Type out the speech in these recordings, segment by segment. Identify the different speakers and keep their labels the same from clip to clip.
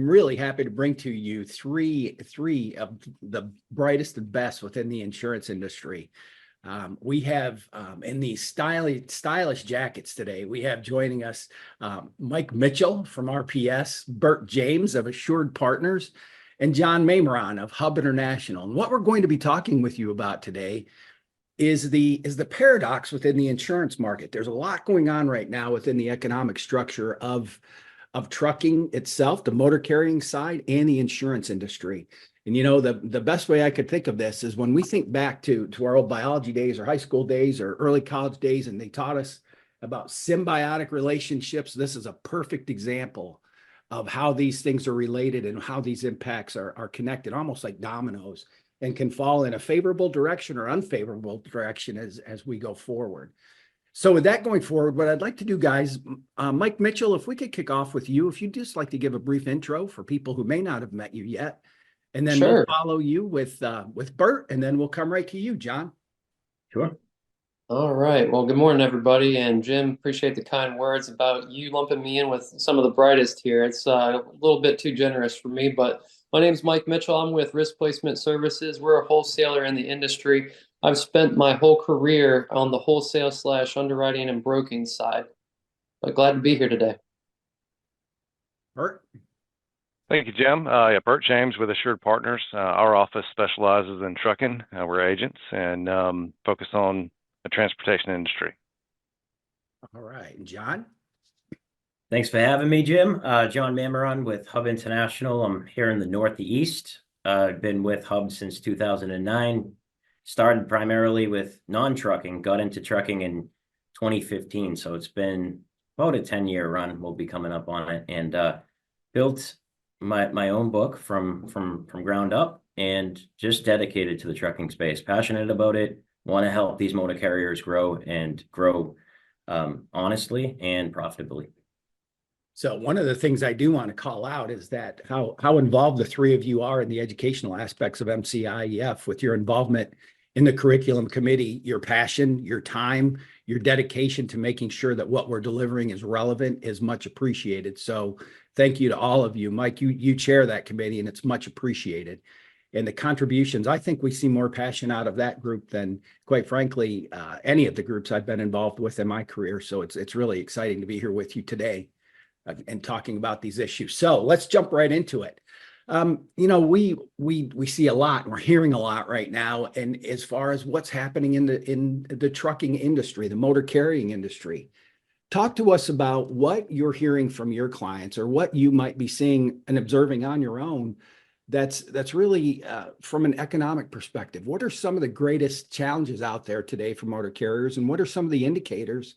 Speaker 1: really happy to bring to you three of the brightest and best within the insurance industry. We have in these stylish jackets today, we have joining us Mike Mitchell from RPS, Bert James of Assured Partners, and John Mameron of Hub International. And what we're going to be talking with you about today is the paradox within the insurance market. There's a lot going on right now within the economic structure of trucking itself, the motor carrying side, and the insurance industry. And the best way I could think of this is when we think back to our old biology days or high school days or early college days, and they taught us about symbiotic relationships. This is a perfect example of how these things are related and how these impacts are connected, almost like dominoes, and can fall in a favorable direction or unfavorable direction as we go forward. So with that going forward, what I'd like to do, guys, Mike Mitchell, if we could kick off with you, if you'd just like to give a brief intro for people who may not have met you yet, and then
Speaker 2: Sure.
Speaker 1: we'll follow you with Bert, and then we'll come right to you, John.
Speaker 3: Sure.
Speaker 2: All right. Well, good morning, everybody. And Jim, appreciate the kind words about you lumping me in with some of the brightest here. It's a little bit too generous for me, but my name's Mike Mitchell. I'm with Risk Placement Services. We're a wholesaler in the industry. I've spent my whole career on the wholesale / underwriting and broking side, but glad to be here today.
Speaker 1: Bert.
Speaker 4: Thank you, Jim. Bert James with Assured Partners. Our office specializes in trucking. We're agents and focus on the transportation industry.
Speaker 1: All right. And John?
Speaker 3: Thanks for having me, Jim. John Mameron with Hub International. I'm here in the Northeast. I've been with Hub since 2009. Started primarily with non-trucking, got into trucking in 2015. So it's been about a 10-year run. We'll be coming up on it, and built my own book from ground up, and just dedicated to the trucking space. Passionate about it. Want to help these motor carriers grow honestly and profitably.
Speaker 1: So one of the things I do want to call out is that how involved the three of you are in the educational aspects of MCIEF, with your involvement in the curriculum committee, your passion, your time, your dedication to making sure that what we're delivering is relevant is much appreciated. So thank you to all of you. Mike, you chair that committee, and it's much appreciated. And the contributions, I think we see more passion out of that group than, quite frankly, any of the groups I've been involved with in my career. So it's really exciting to be here with you today and talking about these issues. So let's jump right into it. We see a lot, and we're hearing a lot right now, and as far as what's happening in the trucking industry, the motor carrying industry. Talk to us about what you're hearing from your clients, or what you might be seeing and observing on your own that's really from an economic perspective. What are some of the greatest challenges out there today for motor carriers, and what are some of the indicators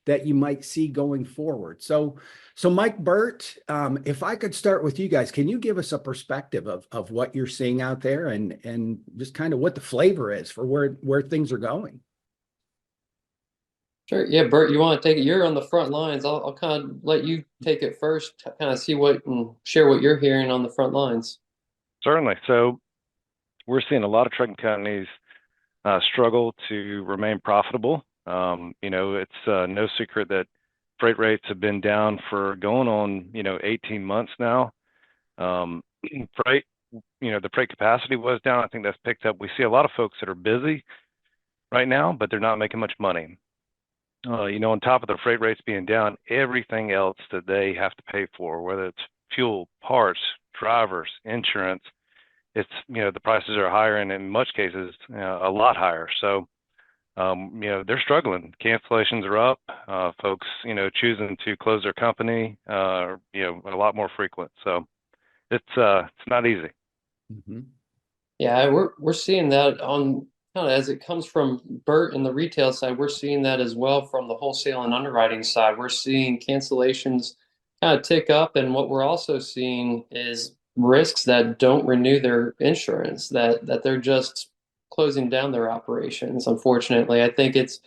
Speaker 1: that you might see going forward? So Mike, Bert, if I could start with you guys, can you give us a perspective of what you're seeing out there, and just kind of what the flavor is for where things are going?
Speaker 2: Sure. Yeah, Bert, you want to take it? You're on the front lines. I'll kind of let you take it first, kind of see and share what you're hearing on the front lines.
Speaker 4: Certainly. So we're seeing a lot of trucking companies struggle to remain profitable. It's no secret that freight rates have been down for going on, 18 months now. Freight, the freight capacity was down. I think that's picked up. We see a lot of folks that are busy right now, but they're not making much money. On top of the freight rates being down, everything else that they have to pay for, whether it's fuel, parts, drivers, insurance, it's, the prices are higher, and in much cases, a lot higher. So, they're struggling. Cancellations are up. Folks, choosing to close their company, a lot more frequent. So it's not easy.
Speaker 1: Mm-hmm.
Speaker 2: Yeah, we're seeing that on kind of as it comes from Bert and the retail side. We're seeing that as well from the wholesale and underwriting side. We're seeing cancellations kind of tick up, and what we're also seeing is risks that don't renew their insurance, that they're just closing down their operations. Unfortunately, I think it's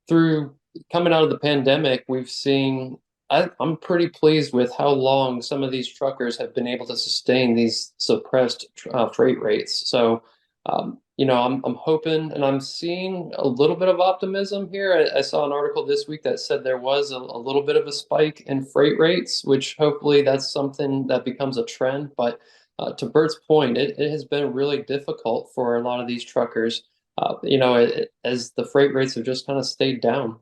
Speaker 2: through coming out of the pandemic, we've seen. I'm pretty pleased with how long some of these truckers have been able to sustain these suppressed freight rates. So I'm hoping and I'm seeing a little bit of optimism here. I saw an article this week that said there was a little bit of a spike in freight rates, which hopefully that's something that becomes a trend. But to Bert's point, it has been really difficult for a lot of these truckers, as the freight rates have just kind of stayed down.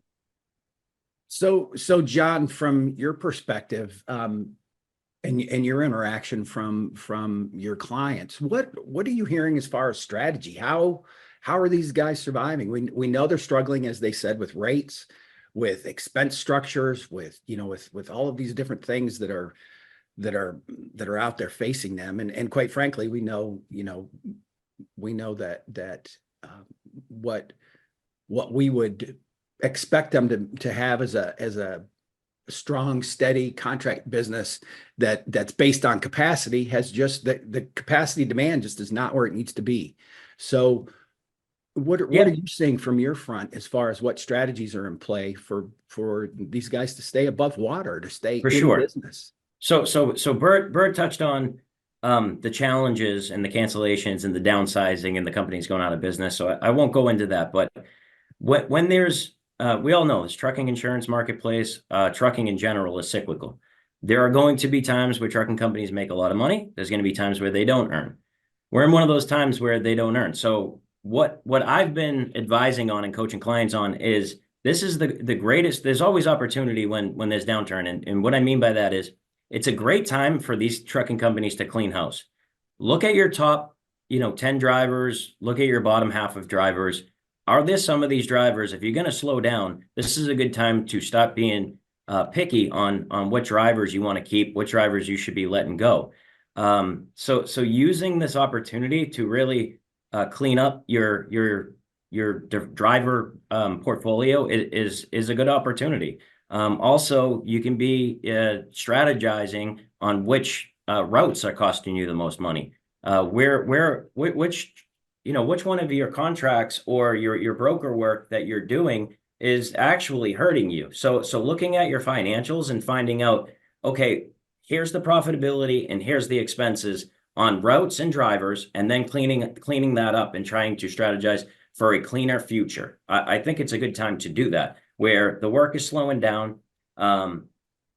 Speaker 1: So John, from your perspective, and your interaction from your clients, what are you hearing as far as strategy? How are these guys surviving? We know they're struggling, as they said, with rates, with expense structures, with with all of these different things that are out there facing them, and quite frankly, we know that what we would expect them to have as a strong, steady contract business that's based on capacity has just the capacity demand just is not where it needs to be. So what are you seeing from your front as far as what strategies are in play for these guys to stay above water, to stay
Speaker 3: For
Speaker 1: in
Speaker 3: sure.
Speaker 1: business?
Speaker 3: So Bert touched on the challenges and the cancellations and the downsizing and the companies going out of business. So I won't go into that, but when there's we all know this trucking insurance marketplace, trucking in general is cyclical. There are going to be times where trucking companies make a lot of money. There's going to be times where they don't earn. We're in one of those times where they don't earn. So what I've been advising on and coaching clients on is this is the greatest. There's always opportunity when there's downturn. And what I mean by that is it's a great time for these trucking companies to clean house. Look at your top, 10 drivers, look at your bottom half of drivers. Are there some of these drivers, if you're going to slow down, this is a good time to stop being picky on what drivers you want to keep, what drivers you should be letting go. So using this opportunity to really clean up your driver portfolio is a good opportunity. Also, you can be strategizing on which routes are costing you the most money. Which one of your contracts or your broker work that you're doing is actually hurting you. So looking at your financials and finding out, okay, here's the profitability and here's the expenses on routes and drivers, and then cleaning that up and trying to strategize for a cleaner future. I think it's a good time to do that, where the work is slowing down.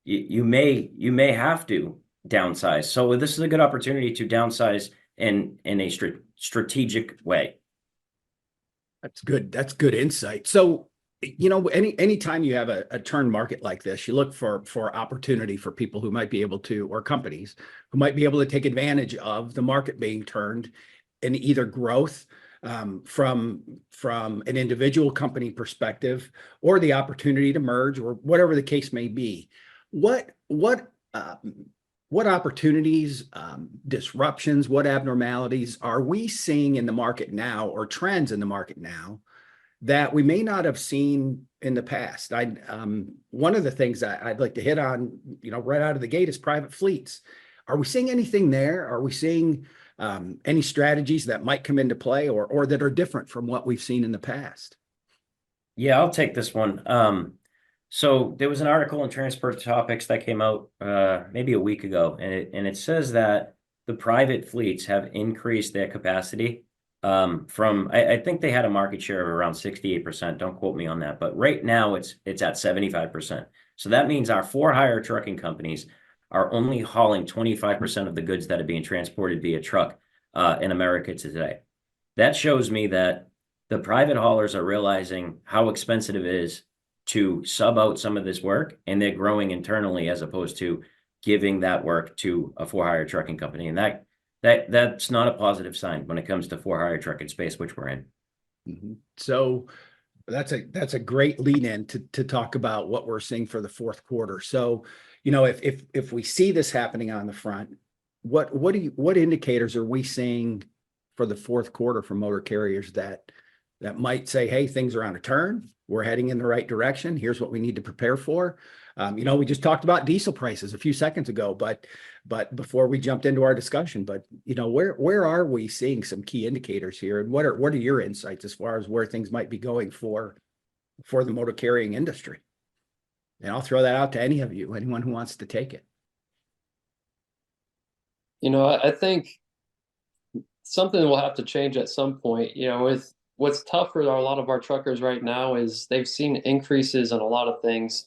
Speaker 3: You may have to downsize. So this is a good opportunity to downsize in a strategic way.
Speaker 1: That's good. That's good insight. So, anytime you have a turn market like this, you look for opportunity for people who might be able to, or companies who might be able to take advantage of the market being turned in either growth from an individual company perspective, or the opportunity to merge, or whatever the case may be. What opportunities, disruptions, what abnormalities are we seeing in the market now, or trends in the market now, that we may not have seen in the past? One of the things I'd like to hit on, right out of the gate, is private fleets. Are we seeing anything there? Are we seeing any strategies that might come into play, or that are different from what we've seen in the past?
Speaker 3: Yeah, I'll take this one. So there was an article in Transport Topics that came out maybe a week ago, and it says that the private fleets have increased their capacity from I think they had a market share of around 68%. Don't quote me on that, but right now it's at 75%. So that means our for-hire trucking companies are only hauling 25% of the goods that are being transported via truck in America today. That shows me that the private haulers are realizing how expensive it is to sub out some of this work, and they're growing internally as opposed to giving that work to a for-hire trucking company. And that's not a positive sign when it comes to for-hire trucking space, which we're in.
Speaker 1: Mm-hmm. So that's a great lead in to talk about what we're seeing for the fourth quarter. So, if we see this happening on the front, what indicators are we seeing for the fourth quarter for motor carriers that might say, hey, things are on a turn, we're heading in the right direction, here's what we need to prepare for? We just talked about diesel prices a few seconds ago, but before we jumped into our discussion, where are we seeing some key indicators here, and what are your insights as far as where things might be going for the motor carrying industry? And I'll throw that out to anyone who wants to take it.
Speaker 2: I think something will have to change at some point. With what's tough for a lot of our truckers right now is they've seen increases in a lot of things,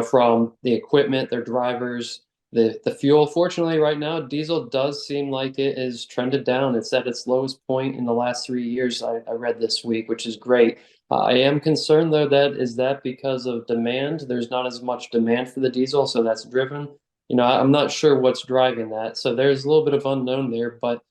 Speaker 2: from the equipment, their drivers, the fuel. Fortunately, right now, diesel does seem like it is trended down. It's at its lowest point in the last 3 years, I read this week, which is great. I am concerned, though, that because of demand. There's not as much demand for the diesel, so that's driven. I'm not sure what's driving that. So there's a little bit of unknown there, but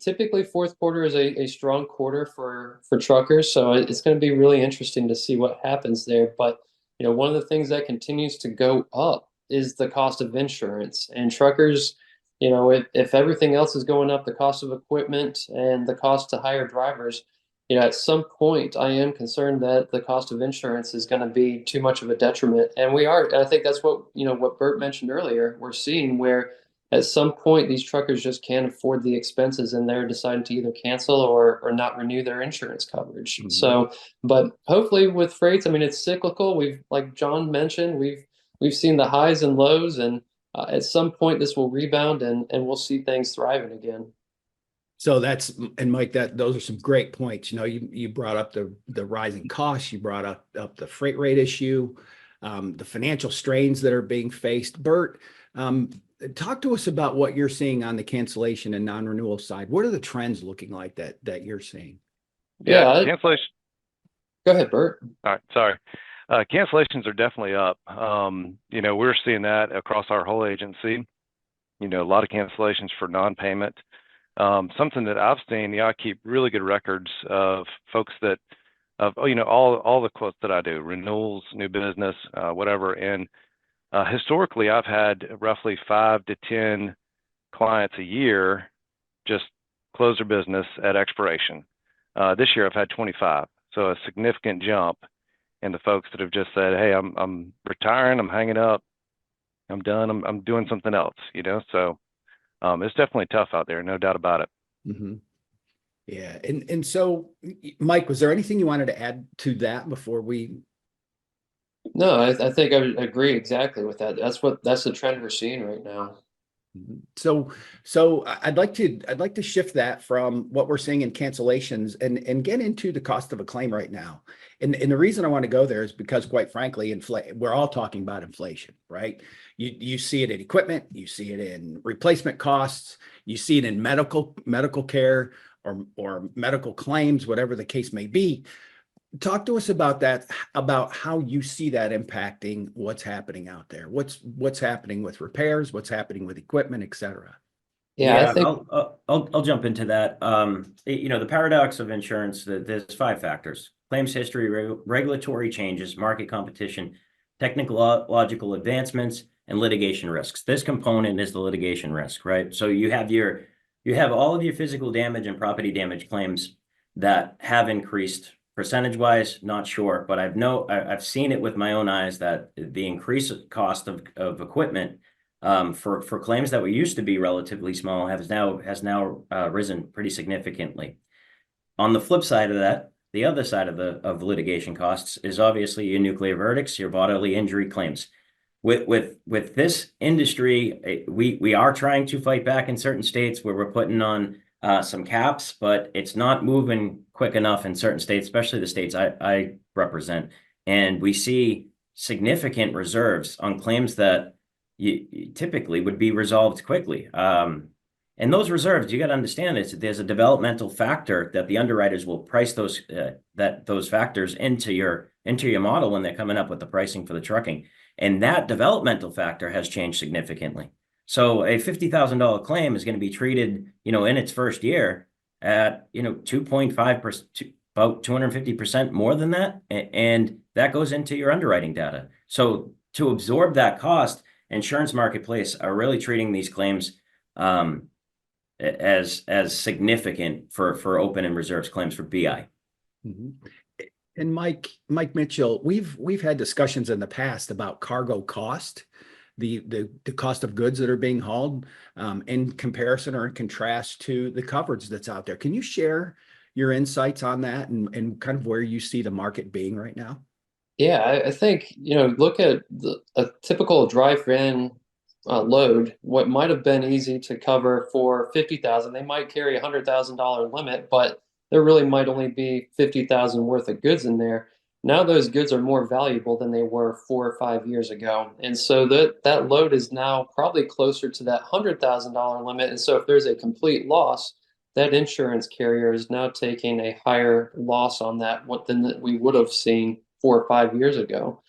Speaker 2: typically fourth quarter is a strong quarter for truckers. So it's going to be really interesting to see what happens there. But, one of the things that continues to go up is the cost of insurance, and truckers, if everything else is going up, the cost of equipment and the cost to hire drivers, at some point I am concerned that the cost of insurance is going to be too much of a detriment. And I think that's what Bert mentioned earlier. We're seeing where at some point these truckers just can't afford the expenses and they're deciding to either cancel or not renew their insurance coverage.
Speaker 1: Mhm.
Speaker 2: So, but hopefully with freights, I mean, it's cyclical. Like John mentioned, we've seen the highs and lows, and at some point this will rebound and we'll see things thriving again.
Speaker 1: So and Mike, those are some great points. You brought up the rising costs, you brought up the freight rate issue, the financial strains that are being faced. Bert, talk to us about what you're seeing on the cancellation and non-renewal side. What are the trends looking like that you're seeing?
Speaker 2: Yeah,
Speaker 4: cancellation.
Speaker 2: Go ahead, Bert.
Speaker 4: All right, sorry. Cancellations are definitely up. We're seeing that across our whole agency. A lot of cancellations for non-payment. Something that I've seen, I keep really good records of folks all the quotes that I do, renewals, new business, whatever. And historically, I've had roughly 5 to 10 clients a year just close their business at expiration. This year, I've had 25, so a significant jump in the folks that have just said, "Hey, I'm retiring, I'm hanging up, I'm done, I'm doing something else." So it's definitely tough out there, no doubt about it.
Speaker 1: Mm-hmm. Yeah, and so, Mike, was there anything you wanted to add to that before we?
Speaker 2: No, I think I would agree exactly with that. That's the trend we're seeing right now.
Speaker 1: So I'd like to shift that from what we're seeing in cancellations and get into the cost of a claim right now. And the reason I want to go there is because, quite frankly, we're all talking about inflation, right? You see it in equipment, you see it in replacement costs, you see it in medical care or medical claims, whatever the case may be. Talk to us about that, about how you see that impacting what's happening out there. What's happening with repairs, what's happening with equipment, et cetera.
Speaker 2: Yeah, I think
Speaker 3: I'll jump into that. The paradox of insurance, there's 5 factors: claims history, regulatory changes, market competition, technological advancements, and litigation risks. This component is the litigation risk, right? So you have all of your physical damage and property damage claims that have increased. Percentage-wise, not sure, but I've seen it with my own eyes that the increased cost of equipment for claims that were used to be relatively small has now risen pretty significantly. On the flip side of that, the other side of the litigation costs is obviously your nuclear verdicts, your bodily injury claims. With this industry, we are trying to fight back in certain states where we're putting on some caps, but it's not moving quick enough in certain states, especially the states I represent. And we see significant reserves on claims that you typically would be resolved quickly. And those reserves, you got to understand, there's a developmental factor that the underwriters will price those factors into your model when they're coming up with the pricing for the trucking. And that developmental factor has changed significantly. So a $50,000 claim is going to be treated, in its first year at, 2.5%, about 250% more than that. And that goes into your underwriting data. So to absorb that cost, insurance marketplace are really treating these claims as significant for open and reserves claims for BI.
Speaker 1: Mm-hmm. And Mike Mitchell, we've had discussions in the past about cargo cost, the cost of goods that are being hauled in comparison or in contrast to the coverage that's out there. Can you share your insights on that and kind of where you see the market being right now?
Speaker 2: Yeah, I think, look at a typical drive-in load, what might have been easy to cover for 50,000, they might carry $100,000 limit, but there really might only be 50,000 worth of goods in there. Now those goods are more valuable than they were 4 or 5 years ago. And so that load is now probably closer to that $100,000 limit. And so if there's a complete loss, that insurance carrier is now taking a higher loss on that than we would have seen 4 or 5 years ago.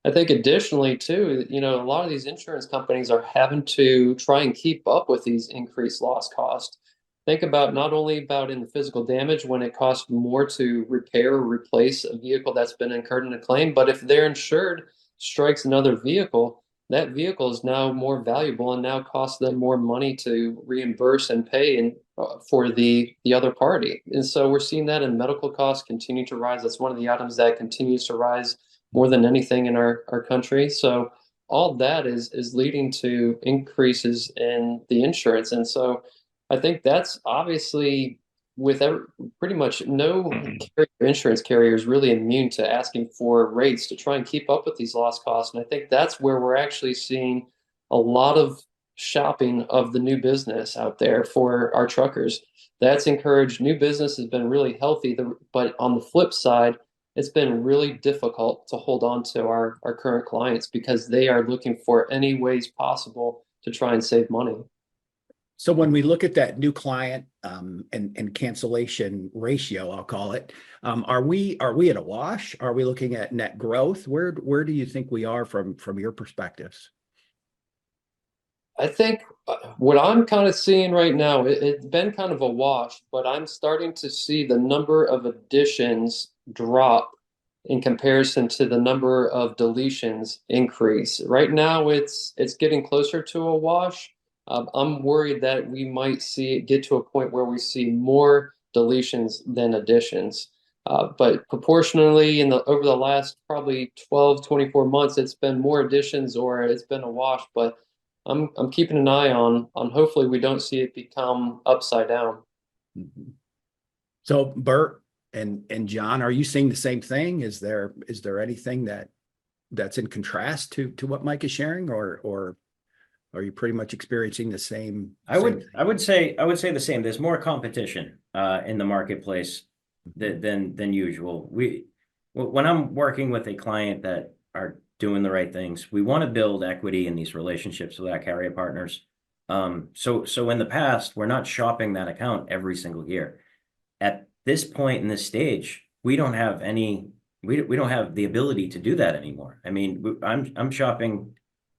Speaker 2: I think additionally too, a lot of these insurance companies are having to try and keep up with these increased loss costs. Think about not only about in the physical damage when it costs more to repair or replace a vehicle that's been incurred in a claim, but if their insured strikes another vehicle, that vehicle is now more valuable and now costs them more money to reimburse and pay for the other party. And so we're seeing that in medical costs continue to rise. That's one of the items that continues to rise more than anything in our country. So all that is leading to increases in the insurance. And so I think that's obviously with pretty much no insurance carrier is really immune to asking for rates to try and keep up with these loss costs. And I think that's where we're actually seeing a lot of shopping of the new business out there for our truckers. That's encouraged. New business has been really healthy, but on the flip side, it's been really difficult to hold on to our current clients because they are looking for any ways possible to try and save money.
Speaker 1: So when we look at that new client and cancellation ratio, I'll call it, are we at a wash? Are we looking at net growth? Where do you think we are from your perspectives?
Speaker 2: I think what I'm kind of seeing right now, it's been kind of a wash, but I'm starting to see the number of additions drop in comparison to the number of deletions increase. Right now, it's getting closer to a wash. I'm worried that we might see it get to a point where we see more deletions than additions. But proportionally, over the last probably 12, 24 months, it's been more additions or it's been a wash. But I'm keeping an eye on hopefully we don't see it become upside down.
Speaker 1: Mm-hmm. So Bert and John, are you seeing the same thing? Is there anything that's in contrast to what Mike is sharing, or are you pretty much experiencing the same?
Speaker 3: I would say the same. There's more competition in the marketplace than usual. When I'm working with a client that are doing the right things, we want to build equity in these relationships with our carrier partners. So in the past, we're not shopping that account every single year. At this point in this stage, we don't have the ability to do that anymore. I mean, I'm shopping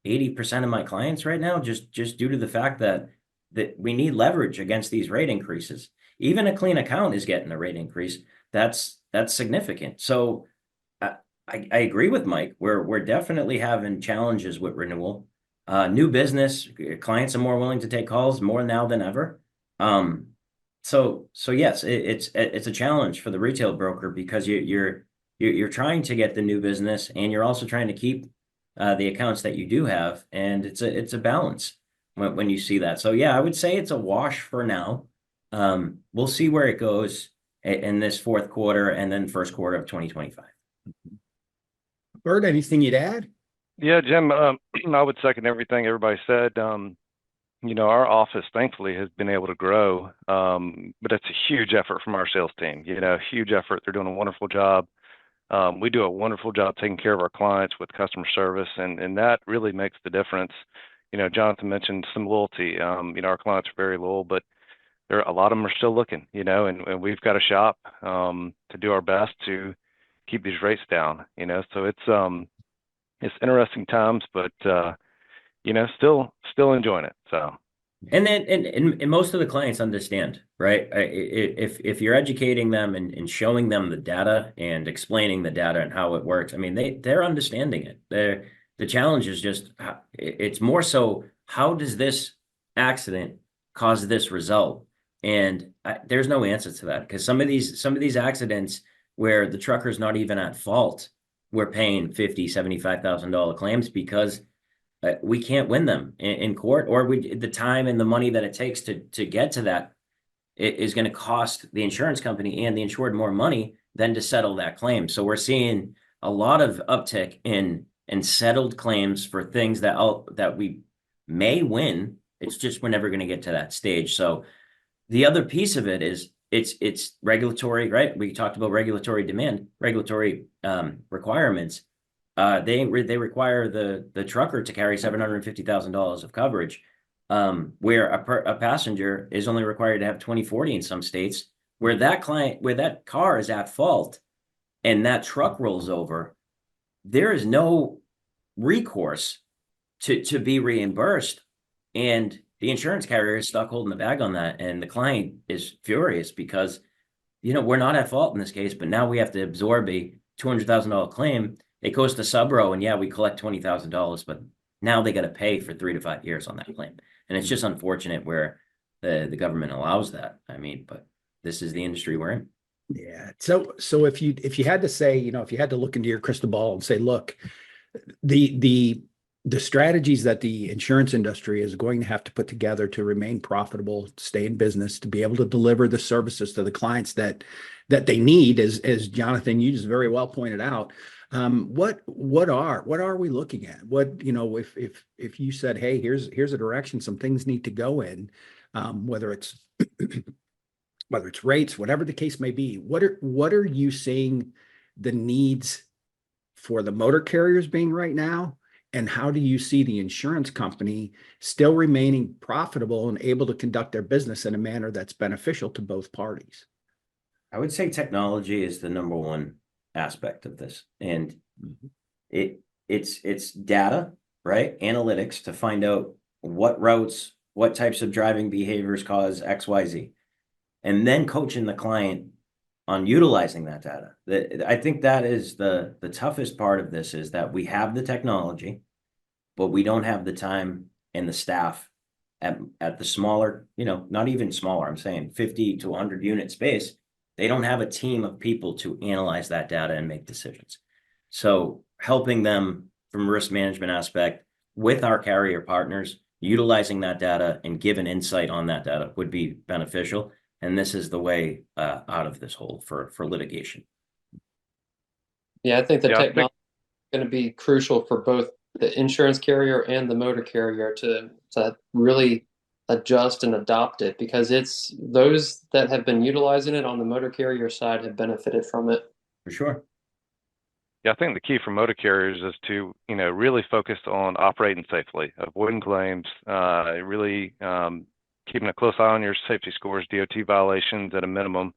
Speaker 3: 80% of my clients right now just due to the fact that we need leverage against these rate increases. Even a clean account is getting a rate increase. That's significant. So I agree with Mike. We're definitely having challenges with renewal. New business clients are more willing to take calls more now than ever. So yes, it's a challenge for the retail broker because you're trying to get the new business and you're also trying to keep the accounts that you do have, and it's a balance when you see that. So yeah, I would say it's a wash for now. We'll see where it goes in this fourth quarter and then first quarter of 2025.
Speaker 1: Bert, anything you'd add?
Speaker 4: Yeah, Jim, I would second everything everybody said. Our office thankfully has been able to grow, but it's a huge effort from our sales team. Huge effort. They're doing a wonderful job. We do a wonderful job taking care of our clients with customer service, and that really makes the difference. Jonathan mentioned some loyalty. Our clients are very loyal, but a lot of them are still looking, and we've got a shop to do our best to keep these rates down, so it's interesting times, but still enjoying it. So.
Speaker 3: And then and most of the clients understand, right? If you're educating them and showing them the data and explaining the data and how it works, I mean they're understanding it. The challenge is just it's more so how does this accident cause this result? And there's no answer to that because some of these accidents where the trucker's not even at fault, we're paying $50,000-$75,000 claims because we can't win them in court, or the time and the money that it takes to get to that is going to cost the insurance company and the insured more money than to settle that claim. So we're seeing a lot of uptick in settled claims for things that may win. It's just we're never going to get to that stage. So the other piece of it is it's regulatory, right? We talked about regulatory demand, regulatory requirements. They require the trucker to carry $750,000 of coverage, where a passenger is only required to have 20/40 in some states, where that car is at fault and that truck rolls over, there is no recourse to be reimbursed. And the insurance carrier is stuck holding the bag on that. And the client is furious because, we're not at fault in this case, but now we have to absorb a $200,000 claim. It goes to subro, and yeah, we collect $20,000, but now they got to pay for 3 to 5 years on that claim. And it's just unfortunate where the government allows that. I mean, but this is the industry we're in.
Speaker 1: Yeah. So if you had to say, if you had to look into your crystal ball and say, look, the strategies that the insurance industry is going to have to put together to remain profitable, to stay in business, to be able to deliver the services to the clients that they need, as Jonathan, you just very well pointed out, what are we looking at? What, if you said, hey, here's a direction some things need to go in, whether it's rates, whatever the case may be, what are you seeing the needs for the motor carriers being right now? And how do you see the insurance company still remaining profitable and able to conduct their business in a manner that's beneficial to both parties?
Speaker 3: I would say technology is the number one aspect of this. And it's data, right? Analytics to find out what routes, what types of driving behaviors cause XYZ. And then coaching the client on utilizing that data. I think that is the toughest part of this, is that we have the technology, but we don't have the time and the staff at the smaller, not even smaller, I'm saying 50 to 100 unit space. They don't have a team of people to analyze that data and make decisions. So helping them from a risk management aspect with our carrier partners, utilizing that data and giving insight on that data would be beneficial. And this is the way out of this hole for litigation.
Speaker 2: Yeah, I think the technology is going to be crucial for both the insurance carrier and the motor carrier to really adjust and adopt it, because it's those that have been utilizing it on the motor carrier side have benefited from it.
Speaker 3: For sure.
Speaker 4: Yeah, I think the key for motor carriers is to, really focus on operating safely, avoiding claims, really keeping a close eye on your safety scores, DOT violations at a minimum,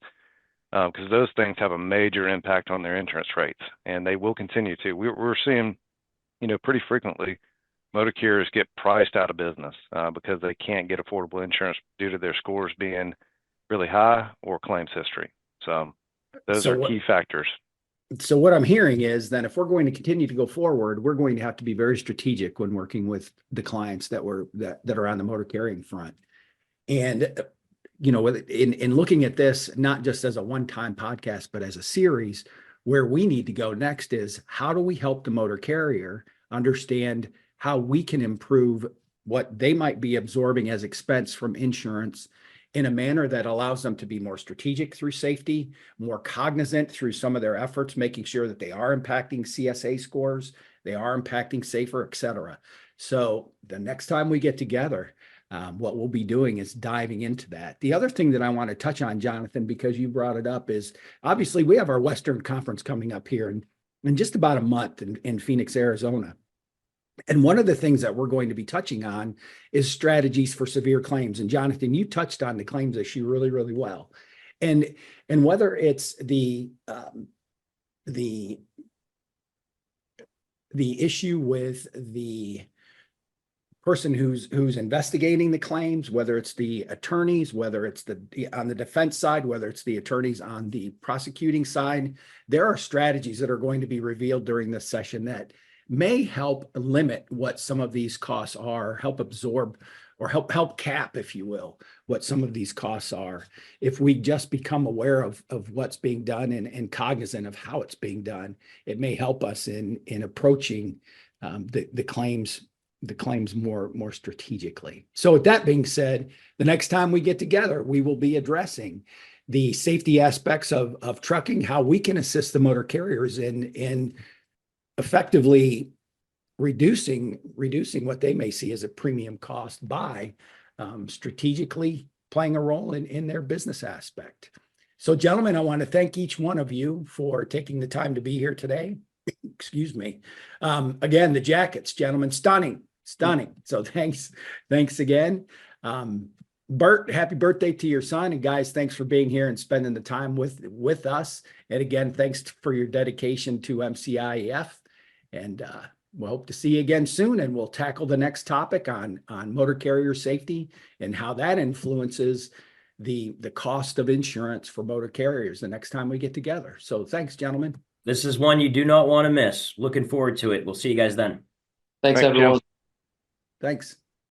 Speaker 4: because those things have a major impact on their insurance rates, and they will continue to. We're seeing, pretty frequently, motor carriers get priced out of business because they can't get affordable insurance due to their scores being really high or claims history. So those are key factors.
Speaker 1: So what I'm hearing is that if we're going to continue to go forward, we're going to have to be very strategic when working with the clients that are on the motor carrying front. And, in looking at this, not just as a one-time podcast, but as a series, where we need to go next is, how do we help the motor carrier understand how we can improve what they might be absorbing as expense from insurance in a manner that allows them to be more strategic through safety, more cognizant through some of their efforts, making sure that they are impacting CSA scores, they are impacting safer, et cetera. So the next time we get together, what we'll be doing is diving into that. The other thing that I want to touch on, Jonathan, because you brought it up, is obviously we have our Western Conference coming up here in just about a month in Phoenix, Arizona. And one of the things that we're going to be touching on is strategies for severe claims. And Jonathan, you touched on the claims issue really, really well. And whether it's the issue with the person who's investigating the claims, whether it's the attorneys, whether it's on the defense side, whether it's the attorneys on the prosecuting side, there are strategies that are going to be revealed during this session that may help limit what some of these costs are, help absorb or help cap, if you will, what some of these costs are. If we just become aware of what's being done and cognizant of how it's being done, it may help us in approaching the claims more strategically. So with that being said, the next time we get together, we will be addressing the safety aspects of trucking, how we can assist the motor carriers in effectively reducing what they may see as a premium cost by strategically playing a role in their business aspect. So, gentlemen, I want to thank each one of you for taking the time to be here today. Excuse me. Again, the jackets, gentlemen, stunning. So thanks again. Bert, happy birthday to your son. And guys, thanks for being here and spending the time with us. And again, thanks for your dedication to MCIF. And we'll hope to see you again soon. And we'll tackle the next topic on motor carrier safety and how that influences the cost of insurance for motor carriers the next time we get together. So thanks, gentlemen.
Speaker 3: This is one you do not want to miss. Looking forward to it. We'll see you guys then.
Speaker 2: Thanks,
Speaker 4: Thanks, Jim.
Speaker 2: everyone.
Speaker 1: Thanks.